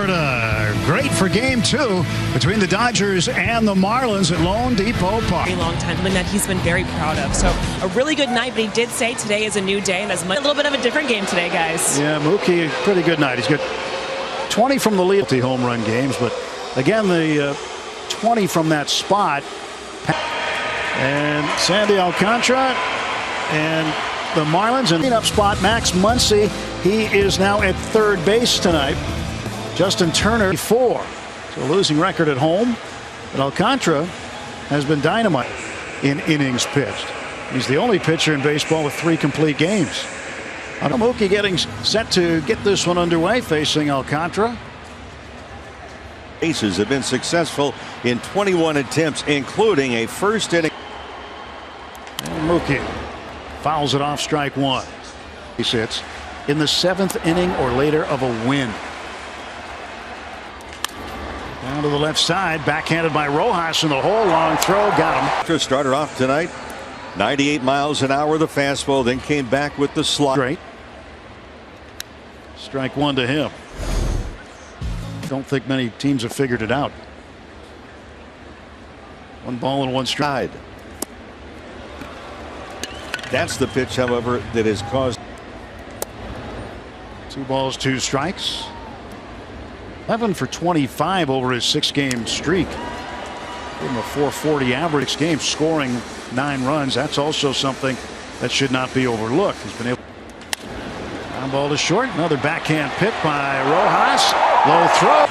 Florida. Great for game 2 between the Dodgers and the Marlins at Lone Depot Park. A long time, something that he's been very proud of. So a really good night, but he did say today is a new day, and that's a little bit of a different game today, guys. Yeah, Mookie, pretty good night. He's got 20 from the lead home run games, but again, the 20 from that spot. And Sandy Alcantara and the Marlins in cleanup spot. Max Muncy, he is now at third base tonight. Justin Turner 4. So losing record at home. But Alcantara has been dynamite in innings pitched. He's the only pitcher in baseball with 3 complete games. Mookie getting set to get this one underway, facing Alcantara. Aces have been successful in 21 attempts, including a first inning. And Mookie fouls it off, strike 1. He sits in the 7th inning or later of a win. Down to the left side, backhanded by Rojas in the hole. Long throw, got him. Started off tonight 98 miles an hour, the fastball, then came back with the slide. Great. Strike 1 to him. Don't think many teams have figured it out. 1 ball and 1 strike. That's the pitch, however, that has caused 2 balls, 2 strikes. 11 for 25 over his 6-game streak. Give him a 440 average game, scoring 9 runs. That's also something that should not be overlooked. He's been able. Ground ball to short. Another backhand pick by Rojas. Low throw.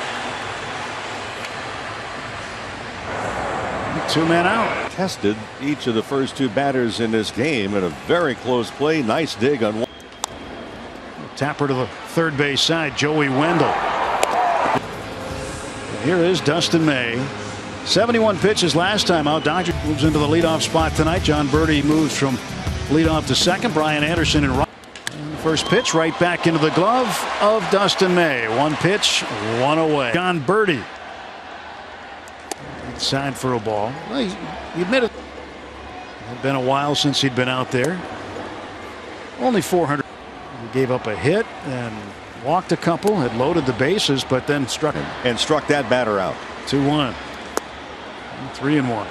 2 men out. Tested each of the first 2 batters in this game in a very close play. Nice dig on one. Tapper to the third base side. Joey Wendell. Here is Dustin May. 71 pitches last time out. Dodger moves into the leadoff spot tonight. John Birdie moves from leadoff to second. Brian Anderson and right. First pitch right back into the glove of Dustin May. 1 pitch, 1 away. John Birdie. Inside for a ball. Well, he admitted it had been a while since he'd been out there. Only 400. He gave up a hit and walked a couple, had loaded the bases, but then struck that batter out. 2-1. 3-1.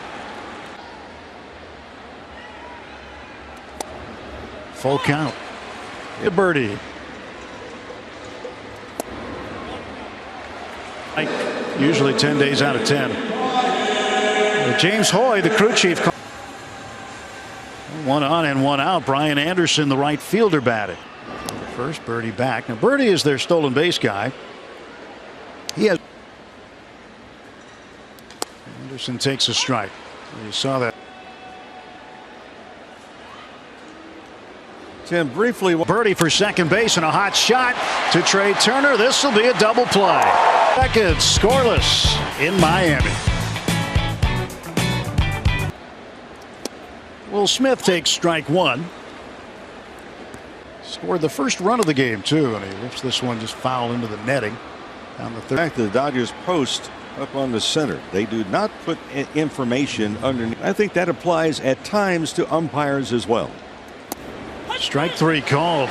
Full count. Birdie. Usually 10 days out of 10. James Hoy, the crew chief. 1 on and 1 out. Brian Anderson, the right fielder, batted. First, Birdie back. Now Birdie is their stolen base guy. He has. Anderson takes a strike. You saw that. Tim, briefly. Birdie for second base and a hot shot to Trey Turner. This will be a double play. Second, scoreless in Miami. Will Smith takes strike 1. Scored the first run of the game too, and he lifts this one just foul into the netting down the third. Back to the Dodgers post up on the center. They do not put information underneath. I think that applies at times to umpires as well. Strike 3 called.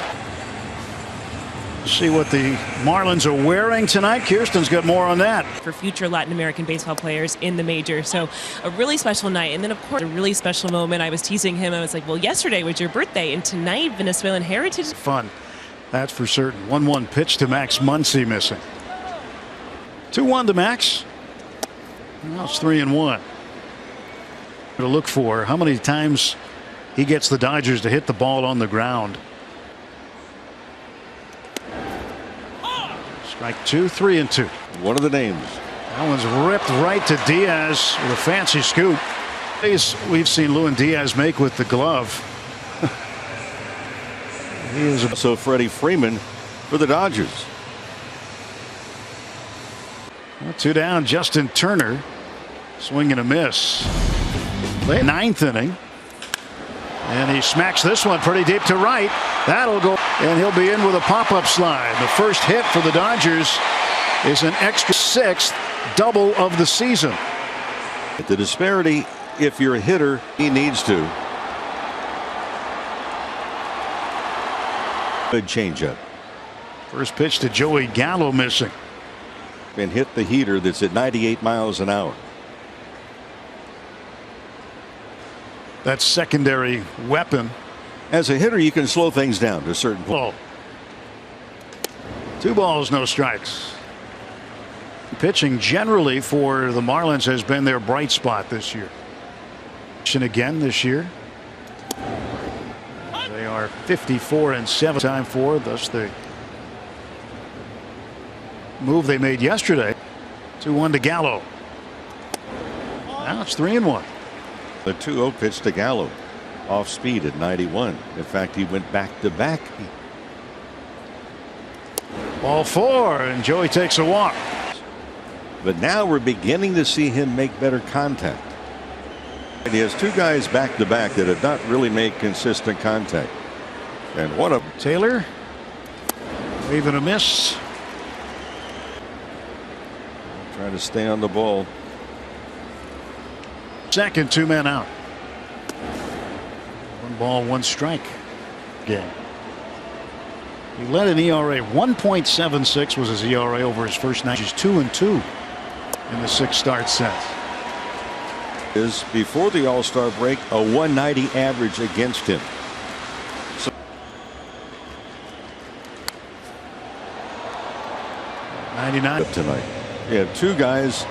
See what the Marlins are wearing tonight. Kirsten's got more on that. For future Latin American baseball players in the major. So a really special night. And then, of course, a really special moment. I was teasing him. I was like, well, yesterday was your birthday. And tonight, Venezuelan heritage. Fun. That's for certain. 1-1 pitch to Max Muncy missing. 2-1 to Max. Now it's 3-1. To look for how many times he gets the Dodgers to hit the ball on the ground. Strike 2, 3-2. One of the names. That one's ripped right to Diaz with a fancy scoop. We've seen Lewin Diaz make with the glove. He is also Freddie Freeman for the Dodgers. 2 down. Justin Turner. Swing and a miss. Late 9th inning. And he smacks this one pretty deep to right. That'll go. And he'll be in with a pop-up slide. The first hit for the Dodgers is an extra 6th double of the season. The disparity, if you're a hitter, he needs to. Good changeup. First pitch to Joey Gallo missing. and hit the heater that's at 98 miles an hour. That secondary weapon. As a hitter, you can slow things down to a certain point. 2 balls, no strikes. Pitching generally for the Marlins has been their bright spot this year. Again this year. They are 54-7 time for, thus the move they made yesterday. 2-1 to Gallo. Now it's 3-1. The 2-0 pitch to Gallo. Off speed at 91. In fact, he went back to back. Ball 4, and Joey takes a walk. But now we're beginning to see him make better contact. And he has 2 guys back to back that have not really made consistent contact. And what a Taylor waving a miss. Trying to stay on the ball. Second, 2 men out. 1 ball, 1 strike game. He led an ERA 1.76 was his ERA over his first 9. He's 2-2 in the 6 starts since. Is before the All-Star break a 190 average against him. So 99 tonight. You have 2 guys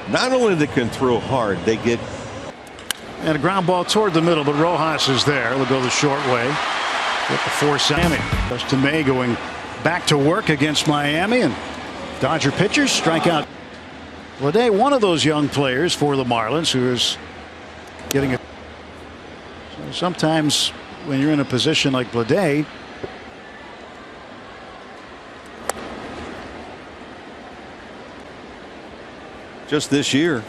not only that can throw hard, they get. And a ground ball toward the middle, but Rojas is there. They'll go the short way. Get the 4-Sammy. Dustin May going back to work against Miami, and Dodger pitchers strike out. Bleday, one of those young players for the Marlins who is getting it. So sometimes when you're in a position like Bleday, Just this year.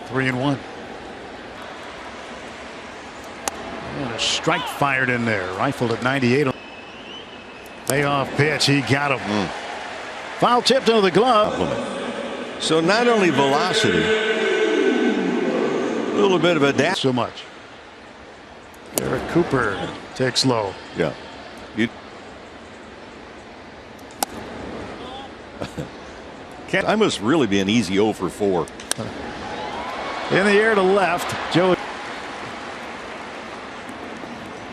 Three and one. And a strike fired in there. Rifled at 98. Payoff pitch. He got him. Foul tipped into the glove. So not only velocity, a little bit of a dash. So much. Garrett Cooper takes low. Yeah. I must really be an easy 0 for 4. In the air to left. Joey.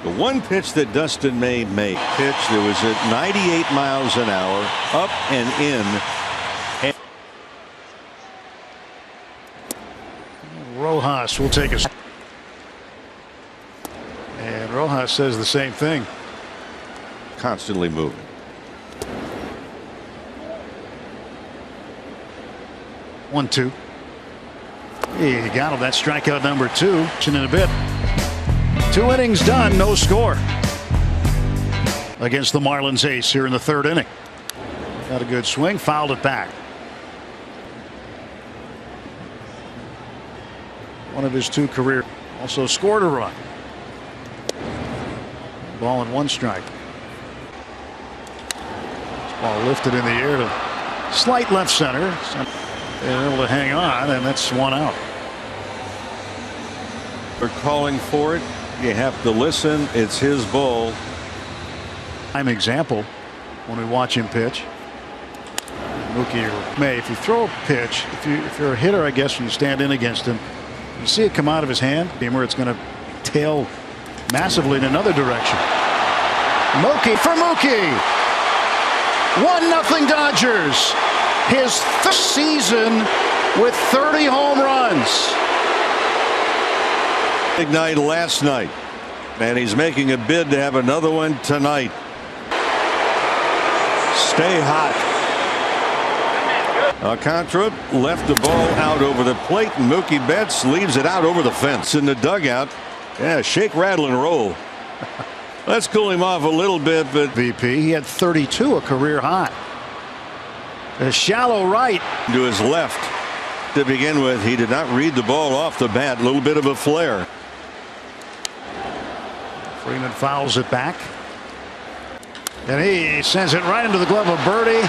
The one pitch that Dustin May made, pitch that was at 98 miles an hour, up and in. And Rojas will take us. And Rojas says the same thing. Constantly moving. 1-2. He got him. That strikeout number 2. In a bit. 2 innings done, no score against the Marlins ace here in the 3rd inning. Got a good swing, fouled it back. One of his 2 career, also scored a run. Ball and 1 strike. This ball lifted in the air to slight left center. They're able to hang on, and that's 1 out. They're calling for it. You have to listen. It's his ball. Prime example when we watch him pitch. Mookie or May, if you throw a pitch, if you're a hitter, I guess when you stand in against him, you see it come out of his hand, where it's going to tail massively in another direction. Mookie for Mookie. 1-0 Dodgers. His 3rd season with 30 home runs. Big night last night, and he's making a bid to have another one tonight. Stay hot. Alcantara left the ball out over the plate, and Mookie Betts leaves it out over the fence in the dugout. Yeah, shake, rattle, and roll. Let's cool him off a little bit, but VP, he had 32, a career high. A shallow right to his left to begin with. He did not read the ball off the bat. A little bit of a flare. Freeman fouls it back. And he sends it right into the glove of Birdie.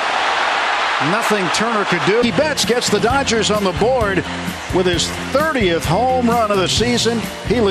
Nothing Turner could do. Betts gets the Dodgers on the board with his 30th home run of the season. He